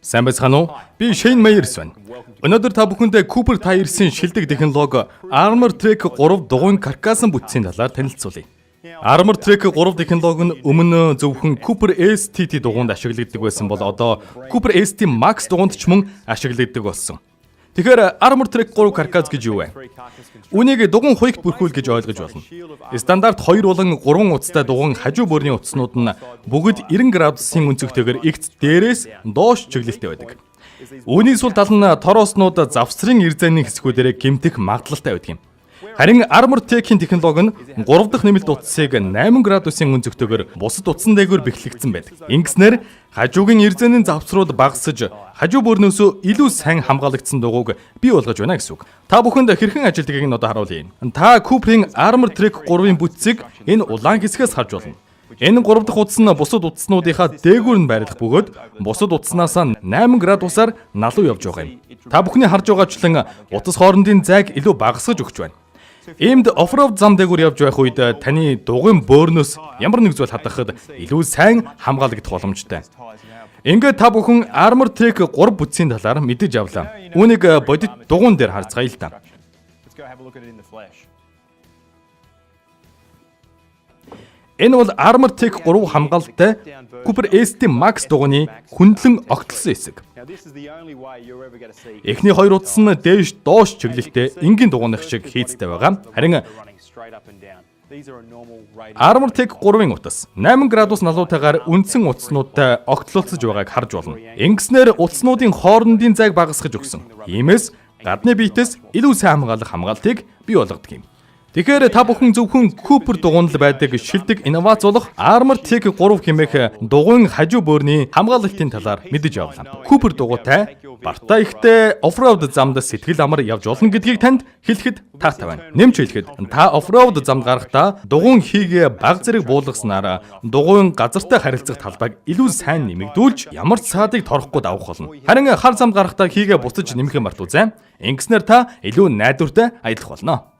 Сайн байцгаана уу? Би Shane Myers байна. Өнөөдөр та бүхэндээ Cooper Tires-ийн шилдэг технологи Armor Track 3 дугуйн каркасан бүтцийн талаар танилцуулъя. Armor Track 3 технологи нь өмнө зөвхөн Cooper STT дугуйнд ашиглагддаг байсан бол одоо Cooper ST Max дугуйнд ч мөн ашиглагддаг болсон. Тэгэхээр Armor Track 3 каркас гэж юу вэ? Үүнийг дугуйн хуйгт бүрхүүл гэж ойлгож болно. Стандарт 2 болон 3 утастай дугуйн хажуу бөөрийн утаснууд нь бүгд 90 градусын өнцөгтэйгээр эгц дээрээс доош чиглэлтэй байдаг. Үүний сул тал нь торооснууд завсрын ирзэний хэсгүүдээр гэмтэх магадлалтай байдаг юм. Харин Armor Track-ийн технологи нь 3 дахь нэмэлт утсыг 8 градусын өнцөгтэйгээр бусад утсан дээгүүр бэхлэгдсэн байдаг. Ингэснээр хажуугийн ирзэний завсрууд багасж хажуу бөөрнөөсөө илүү сайн хамгаалагдсан дугуйг бий болгож байна гэсэн үг. Та бүхэнд хэрхэн ажилтгийг нь одоо харуулъя. Та Cooper-ийн Armor Track 3-ын бүтцийг энэ улаан хэсгээс харж болно. Энэ 3 дахь утас нь бусад утаснуудынхаа дээгүүр нь байрлах бөгөөд бусад утаснаас 8 градусаар налуу явж байгаа юм. Та бүхний харж байгаачлан утас хоорондын зайг илүү багасгаж өгч байна. Иймд оффроуд зам дээгүүр явж байх үед таны дугуйн бөөрнөөс ямар нэг зүйл хадгалахад илүү сайн хамгаалагдах боломжтой. Ингээд та бүхэн Armor Track 3 бүтцийн талаар мэдэж авлаа. Үүнийг бодит дугуйн дээр харцгаая л та. Энэ бол Armor Track 3 хамгаалалттай Cooper ST Max дугуйны хөндлөн огтлсон хэсэг. Эхний хоёр утас нь дээш доош чиглэлтэй энгийн дугуйных шиг хийцтэй байгаа. Харин Armor Track 3-ын утас 8 градус налуутайгаар үндсэн утаснуудтай огтлолцож байгааг харж болно. Ингэснээр утаснуудын хоорондын зайг багасгаж өгсөн. Иймээс гадны биетээс илүү сайн хамгаалах хамгаалтыг бий болгодог юм. Тэгэхээр та бүхэн зөвхөн Cooper дугуйнд байдаг шилдэг инновац болох Armor Track 3 хэмээх дугуйн хажуу бөөрийн хамгаалалтын талаар мэдэж авлаа. Cooper дугуйтай бартай ихтэй оффроуд замд сэтгэл амар явж болно гэдгийг танд хэлэхэд таатай байна. Нэмж хэлэхэд та оффроуд замд гарахдаа дугуйн хийгээ баг зэрэг буулгаснаар дугуйн газартай харилцах талбайг илүү сайн нэмэгдүүлж ямар ч цаадыг торохгүй давах болно. Харин хар замд гарахдаа хийгээ буцаж нэмэх юм мартуузай. Ингэснээр та илүү найдвартай аялах болно.